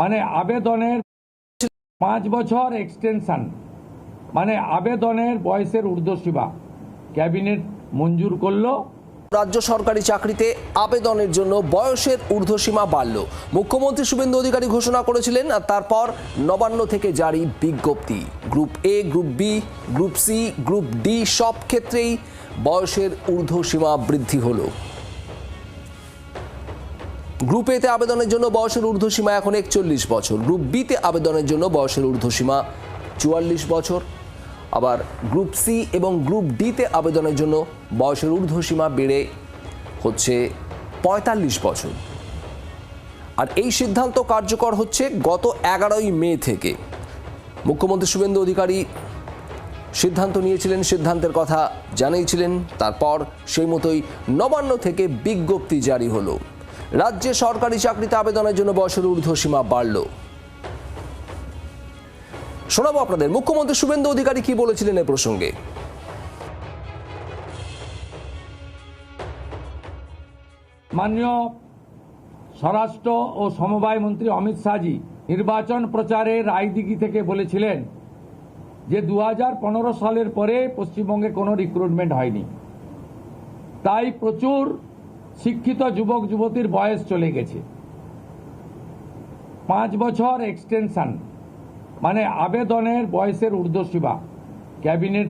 মানে আবেদনের 5 বছর এক্সটেনশন, মানে আবেদনের বয়সের ঊর্ধ্বসীমা ক্যাবিনেট মঞ্জুর করলো। রাজ্য সরকারি চাকরিতে আবেদনের জন্য বয়সের ঊর্ধ্বসীমা বাড়ল। মুখ্যমন্ত্রী শুভেন্দু অধিকারী ঘোষণা করেছিলেন, আর তারপর নবান্ন থেকে জারি বিজ্ঞপ্তি। Group A, group B, group C, group D সব ক্ষেত্রেই বয়সের ঊর্ধ্বসীমা বৃদ্ধি হলো। গ্রুপ এতে আবেদনের জন্য বয়সের ঊর্ধ্বসীমা এখন 41 বছর, গ্রুপ বিতে আবেদনের জন্য বয়সের ঊর্ধ্বসীমা 44 বছর, আবার গ্রুপ সি এবং গ্রুপ ডিতে আবেদনের জন্য বয়সের ঊর্ধ্বসীমা বেড়ে হচ্ছে 45 বছর। আর এই সিদ্ধান্ত কার্যকর হচ্ছে গত 11ই মে থেকে। মুখ্যমন্ত্রী শুভেন্দু অধিকারী সিদ্ধান্ত নিয়েছিলেন, সিদ্ধান্তের কথা জানিয়েছিলেন, তারপর সেই মতোই নবান্ন থেকে বিজ্ঞপ্তি জারি হলো। রাজ্যে সরকারি চাকরিতে আবেদনের জন্য বয়সের ঊর্ধ্বসীমা বাড়ল। শোনাবো আপনাদের মুখ্যমন্ত্রী শুভেন্দু অধিকারী কি বলেছিলেন এ প্রসঙ্গে। মাননীয় স্বরাষ্ট্র ও সমবায় মন্ত্রী অমিত শাহজি নির্বাচন প্রচারে রায়দিঘি থেকে বলেছিলেন যে 2015 সালের পরে পশ্চিমবঙ্গে কোনো রিক্রুটমেন্ট হয়নি, তাই প্রচুর শিক্ষিত যুবক যুবতীর বয়স চলে গেছে। 5 বছর এক্সটেনশন, মানে আবেদনের বয়সের ঊর্ধ্বসীমা ক্যাবিনেট